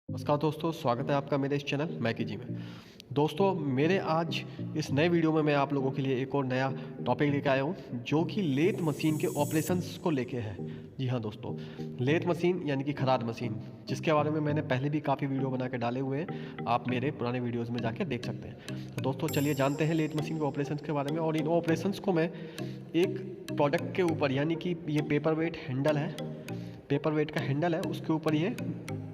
नमस्कार दोस्तों, स्वागत है आपका मेरे इस चैनल मैकी जी में। दोस्तों, मेरे आज इस नए वीडियो में मैं आप लोगों के लिए एक और नया टॉपिक लेकर आया हूँ जो कि लेथ मशीन के ऑपरेशंस को लेके है। जी हाँ दोस्तों, लेथ मशीन यानी कि खराद मशीन, जिसके बारे में मैंने पहले भी काफ़ी वीडियो बना के डाले हुए हैं। आप मेरे पुराने वीडियोज़ में जाके देख सकते हैं। तो दोस्तों चलिए जानते हैं लेथ मशीन के ऑपरेशंस के बारे में। और इन ऑपरेशंस को मैं एक प्रोडक्ट के ऊपर, यानी कि ये पेपर वेट हैंडल है, पेपर वेट का हैंडल है, उसके ऊपर ये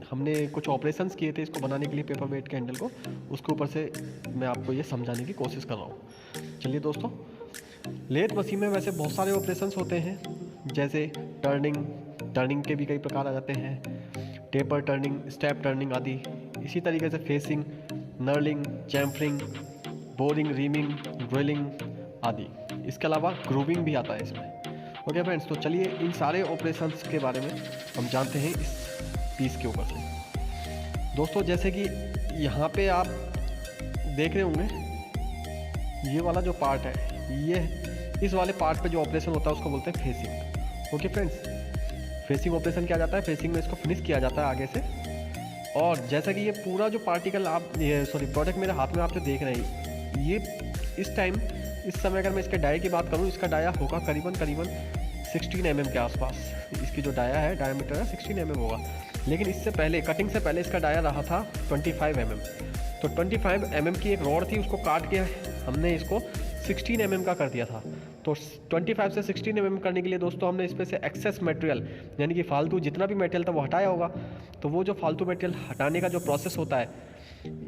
हमने कुछ ऑपरेशंस किए थे इसको बनाने के लिए, पेपर वेट के हैंडल को, उसके ऊपर से मैं आपको ये समझाने की कोशिश कर रहा हूँ। चलिए दोस्तों, लेथ मशीन में वैसे बहुत सारे ऑपरेशंस होते हैं, जैसे टर्निंग के भी कई प्रकार आ जाते हैं, टेपर टर्निंग, स्टेप टर्निंग आदि। इसी तरीके से facing, knurling, chamfering, boring, reaming, drilling आदि। इसके अलावा ग्रूविंग भी आता है इसमें। ओके फ्रेंड्स, तो चलिए इन सारे ऑपरेशंस के बारे में हम जानते हैं इस पीस के ऊपर से। दोस्तों जैसे कि यहाँ पे आप देख रहे होंगे, ये वाला जो पार्ट है, ये इस वाले पार्ट पे जो ऑपरेशन होता है उसको बोलते हैं facing. Okay friends, facing operation किया जाता है, फेसिंग में इसको फिनिश किया जाता है आगे से। और जैसा कि ये पूरा जो पार्टिकल आप प्रोडक्ट मेरे हाथ में आप जो देख रहे हैं, ये इस समय अगर मैं इसके डाया की बात करूँ, इसका डाया होगा करीबन 16 mm के आसपास। इसकी जो डाया है, डायमीटर है 16 mm होगा। लेकिन इससे पहले, कटिंग से पहले इसका डाया रहा था 25 mm। तो 25 mm की एक रॉड थी, उसको काट के हमने इसको 16 mm का कर दिया था। तो 25 से 16 mm करने के लिए दोस्तों हमने इस पर से एक्सेस मटेरियल, यानी कि फालतू जितना भी मटेरियल था वो हटाया होगा। तो वो जो फालतू मटेरियल हटाने का जो प्रोसेस होता है,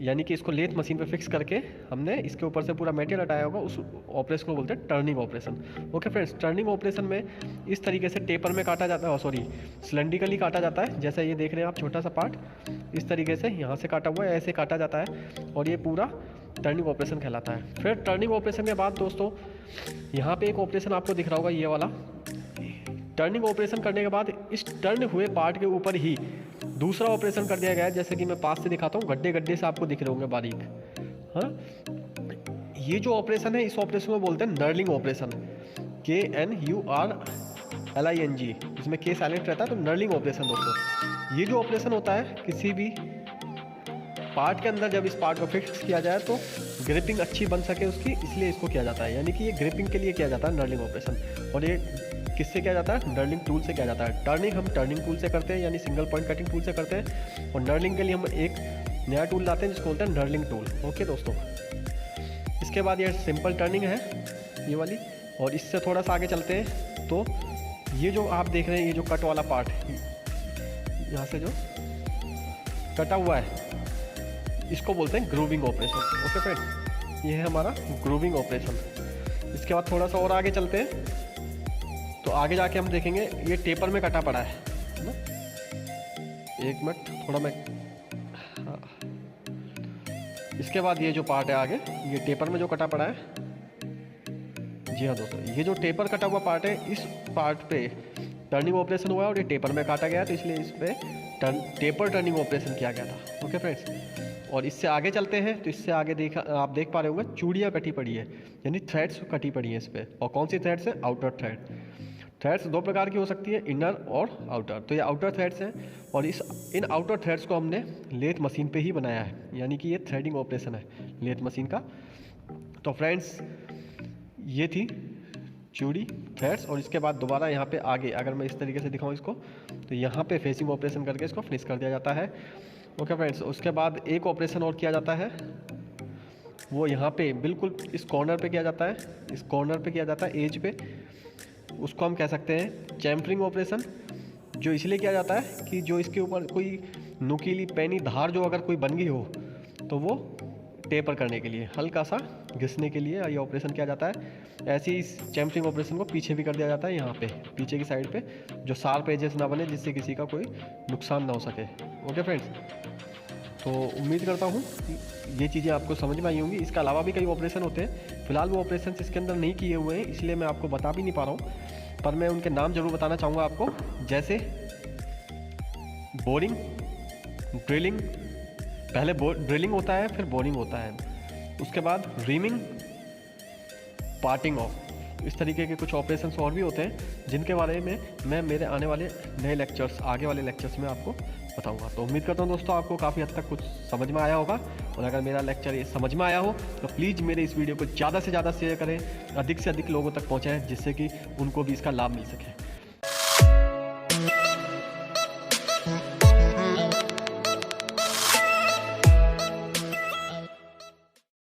यानी कि इसको लेथ मशीन पे फिक्स करके हमने इसके ऊपर से पूरा मटेरियल हटाया होगा, उस ऑपरेशन को बोलते हैं turning operation. Okay friends, turning operation में इस तरीके से टेपर में काटा जाता है, सिलेंड्रिकली काटा जाता है। जैसा ये देख रहे हैं आप, छोटा सा पार्ट इस तरीके से यहाँ से काटा हुआ है, ऐसे काटा जाता है, और ये पूरा टर्निंग ऑपरेशन कहलाता है। फिर टर्निंग ऑपरेशन के बाद दोस्तों यहाँ पे एक ऑपरेशन आपको दिख रहा होगा, ये वाला। टर्निंग ऑपरेशन करने के बाद इस टर्न हुए पार्ट के ऊपर ही दूसरा ऑपरेशन कर दिया गया है, जैसे कि मैं पास से दिखाता हूँ, गड्ढे गड्ढे से आपको दिख रहे होंगे बारीक। हाँ, ये जो ऑपरेशन है, इस ऑपरेशन को बोलते हैं नर्लिंग ऑपरेशन, KNURLING, इसमें के साइलेंट रहता है, तो नर्लिंग ऑपरेशन। दोस्तों ये जो ऑपरेशन होता है, किसी भी पार्ट के अंदर जब इस पार्ट को फिक्स किया जाए तो ग्रिपिंग अच्छी बन सके उसकी, इसलिए इसको किया जाता है। यानी कि ये ग्रिपिंग के लिए किया जाता है नर्लिंग ऑपरेशन। और ये किससे किया जाता है? नर्लिंग टूल से किया जाता है। टर्निंग हम टर्निंग टूल से करते हैं, यानी सिंगल पॉइंट कटिंग टूल से करते हैं। और नर्लिंग के लिए हम एक नया टूल लाते हैं जिसको बोलते हैं नर्लिंग टूल। ओके दोस्तों, इसके बाद ये सिंपल टर्निंग है ये वाली। और इससे थोड़ा सा आगे चलते हैं तो ये जो आप देख रहे हैं, ये जो कट वाला पार्ट, यहाँ से जो कटा हुआ है, इसको बोलते हैं ग्रूविंग ऑपरेशन। ओके फ्रेंड्स, ये है हमारा ग्रूविंग ऑपरेशन। इसके बाद थोड़ा सा और आगे चलते हैं तो आगे जाके हम देखेंगे ये टेपर में कटा पड़ा है ना। एक मिनट, थोड़ा मैं, हाँ। इसके बाद ये जो पार्ट है आगे, ये टेपर में जो कटा पड़ा है, जी हाँ दोस्तों, ये जो टेपर कटा हुआ पार्ट है, इस पार्ट पे टर्निंग ऑपरेशन हुआ है और ये टेपर में काटा गया, तो इसलिए इस पर टेपर टर्निंग ऑपरेशन किया गया था। ओके फ्रेंड्स, और इससे आगे चलते हैं तो इससे आगे आप देख पा रहे होंगे, चूड़ियाँ कटी पड़ी है, यानी थ्रेड्स कटी पड़ी हैं इस पर। और कौन सी थ्रेड्स है? Outer thread. थ्रेड्स दो प्रकार की हो सकती है, इनर और आउटर। तो ये आउटर थ्रेड्स हैं, और इन आउटर थ्रेड्स को हमने लेथ मशीन पे ही बनाया है, यानी कि ये थ्रेडिंग ऑपरेशन है लेथ मशीन का। तो फ्रेंड्स, ये थी चूड़ी, थ्रेड्स। और इसके बाद दोबारा यहाँ पे आगे अगर मैं इस तरीके से दिखाऊँ इसको, तो यहाँ पे फेसिंग ऑपरेशन करके इसको फिनिश कर दिया जाता है। ओके फ्रेंड्स, उसके बाद एक ऑपरेशन और किया जाता है, वो यहाँ पे बिल्कुल इस कॉर्नर पे किया जाता है, इस कॉर्नर पे किया जाता है, एज पे। उसको हम कह सकते हैं चैम्फरिंग ऑपरेशन, जो इसलिए किया जाता है कि जो इसके ऊपर कोई नुकीली पैनी धार जो अगर कोई बन गई हो, तो वो टेपर करने के लिए, हल्का सा घिसने के लिए ये ऑपरेशन किया जाता है। ऐसे ही इस चैम्फरिंग ऑपरेशन को पीछे भी कर दिया जाता है, यहाँ पे पीछे की साइड पे, जो शार्प एजेस ना बने, जिससे किसी का कोई नुकसान ना हो सके। ओके फ्रेंड्स, तो उम्मीद करता हूँ कि ये चीज़ें आपको समझ में आई होंगी। इसके अलावा भी कई ऑपरेशन होते हैं, फिलहाल वो ऑपरेशन इसके अंदर नहीं किए हुए हैं, इसलिए मैं आपको बता भी नहीं पा रहा हूँ, पर मैं उनके नाम जरूर बताना चाहूँगा आपको। जैसे बोरिंग, ड्रिलिंग, पहले ड्रिलिंग होता है, फिर बोरिंग होता है, उसके बाद रीमिंग, पार्टिंग ऑफ, इस तरीके के कुछ ऑपरेशंस और भी होते हैं जिनके बारे में मैं मेरे आने वाले नए लेक्चर्स, आगे वाले लेक्चर्स में आपको बताऊंगा। तो उम्मीद करता हूं दोस्तों आपको काफ़ी हद तक कुछ समझ में आया होगा, और अगर मेरा लेक्चर ये समझ में आया हो तो प्लीज़ मेरे इस वीडियो को ज़्यादा से ज़्यादा शेयर करें, अधिक से अधिक लोगों तक पहुँचाएँ, जिससे कि उनको भी इसका लाभ मिल सके।